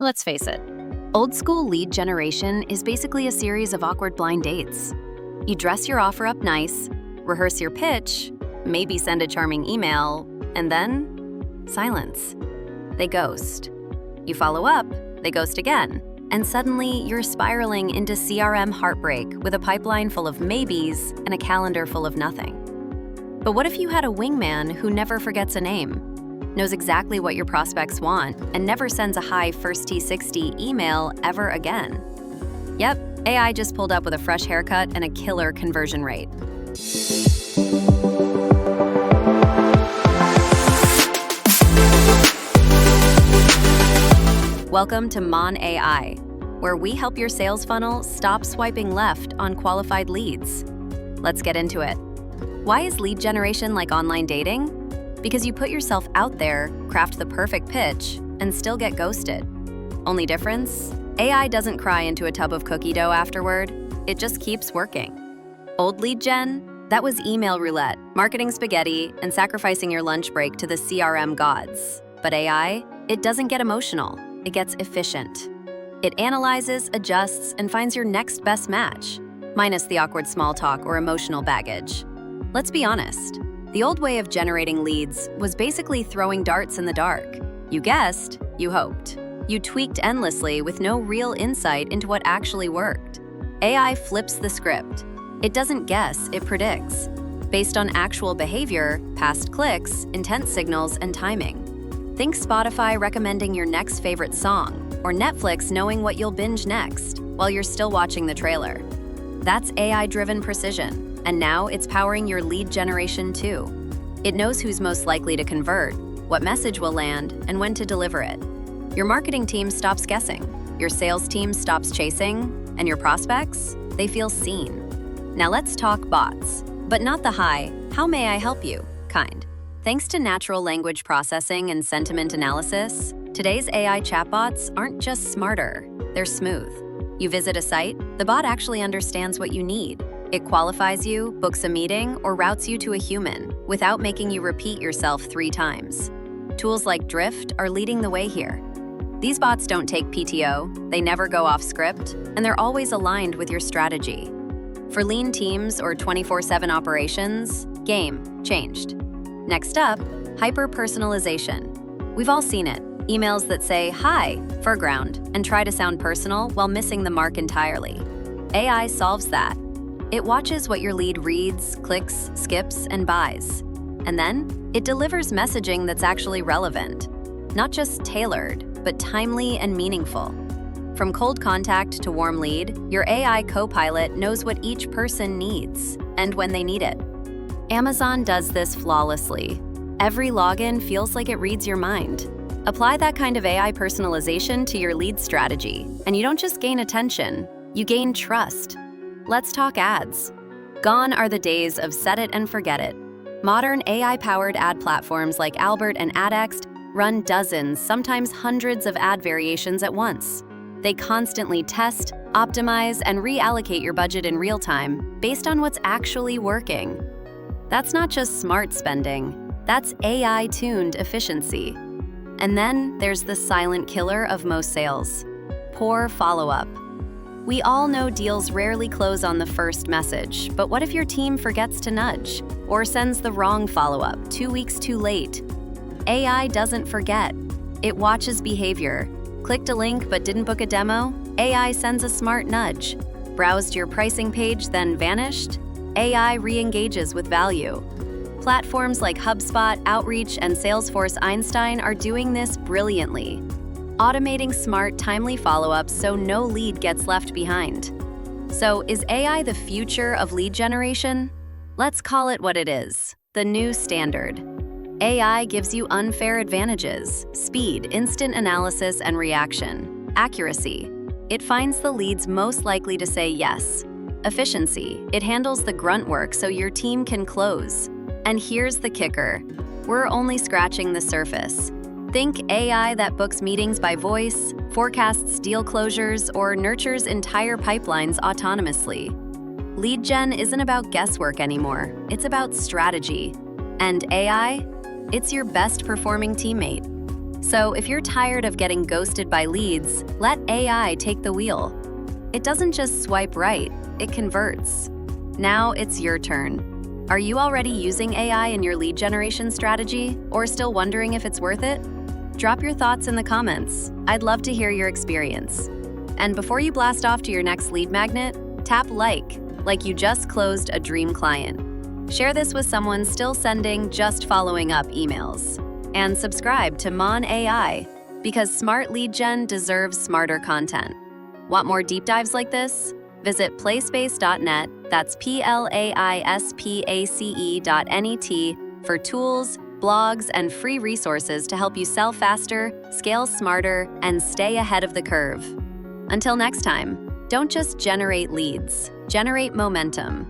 Let's face it, old school lead generation is basically a series of awkward blind dates. You dress your offer up nice, rehearse your pitch, maybe send a charming email, and then silence. They ghost. You follow up, they ghost again, and suddenly you're spiraling into CRM heartbreak with a pipeline full of maybes and a calendar full of nothing. But what if you had a wingman who never forgets a name, knows exactly what your prospects want, and never sends a high first T60 email ever again? Yep, AI just pulled up with a fresh haircut and a killer conversion rate. Welcome to Mon AI, where we help your sales funnel stop swiping left on qualified leads. Let's get into it. Why is lead generation like online dating? Because you put yourself out there, craft the perfect pitch, and still get ghosted. Only difference? AI doesn't cry into a tub of cookie dough afterward. It just keeps working. Old lead gen? That was email roulette, marketing spaghetti, and sacrificing your lunch break to the CRM gods. But AI? It doesn't get emotional. It gets efficient. It analyzes, adjusts, and finds your next best match, minus the awkward small talk or emotional baggage. Let's be honest. The old way of generating leads was basically throwing darts in the dark. You guessed, you hoped. You tweaked endlessly with no real insight into what actually worked. AI flips the script. It doesn't guess, it predicts, based on actual behavior, past clicks, intent signals, and timing. Think Spotify recommending your next favorite song, or Netflix knowing what you'll binge next while you're still watching the trailer. That's AI-driven precision, and now it's powering your lead generation too. It knows who's most likely to convert, what message will land, and when to deliver it. Your marketing team stops guessing, your sales team stops chasing, and your prospects, they feel seen. Now let's talk bots, but not the "hi, how may I help you" kind. Thanks to natural language processing and sentiment analysis, today's AI chatbots aren't just smarter, they're smooth. You visit a site, the bot actually understands what you need. It qualifies you, books a meeting, or routes you to a human without making you repeat yourself 3 times. Tools like Drift are leading the way here. These bots don't take PTO, they never go off script, and they're always aligned with your strategy. For lean teams or 24/7 operations, game changed. Next up, hyper-personalization. We've all seen it. Emails that say, "Hi, Furground," and try to sound personal while missing the mark entirely. AI solves that. It watches what your lead reads, clicks, skips, and buys. And then, it delivers messaging that's actually relevant. Not just tailored, but timely and meaningful. From cold contact to warm lead, your AI co-pilot knows what each person needs and when they need it. Amazon does this flawlessly. Every login feels like it reads your mind. Apply that kind of AI personalization to your lead strategy, and you don't just gain attention, you gain trust. Let's talk ads. Gone are the days of set it and forget it. Modern AI-powered ad platforms like Albert and AdX run dozens, sometimes hundreds of ad variations at once. They constantly test, optimize, and reallocate your budget in real time based on what's actually working. That's not just smart spending, that's AI-tuned efficiency. And then there's the silent killer of most sales: poor follow-up. We all know deals rarely close on the first message, but what if your team forgets to nudge or sends the wrong follow-up 2 weeks too late? AI doesn't forget. It watches behavior. Clicked a link but didn't book a demo? AI sends a smart nudge. Browsed your pricing page, then vanished? AI re-engages with value. Platforms like HubSpot, Outreach, and Salesforce Einstein are doing this brilliantly, automating smart, timely follow-ups so no lead gets left behind. So, is AI the future of lead generation? Let's call it what it is: the new standard. AI gives you unfair advantages: speed, instant analysis and reaction, accuracy. It finds the leads most likely to say yes. Efficiency. It handles the grunt work so your team can close. And here's the kicker: we're only scratching the surface. Think AI that books meetings by voice, forecasts deal closures, or nurtures entire pipelines autonomously. Lead gen isn't about guesswork anymore, it's about strategy. And AI? It's your best performing teammate. So if you're tired of getting ghosted by leads, let AI take the wheel. It doesn't just swipe right, it converts. Now it's your turn. Are you already using AI in your lead generation strategy, or still wondering if it's worth it? Drop your thoughts in the comments. I'd love to hear your experience. And before you blast off to your next lead magnet, tap like you just closed a dream client. Share this with someone still sending just following up emails. And subscribe to Mon AI, because smart lead gen deserves smarter content. Want more deep dives like this? Visit playspace.net, that's PLAISPACE.net, for tools, blogs, and free resources to help you sell faster, scale smarter, and stay ahead of the curve. Until next time, don't just generate leads, generate momentum.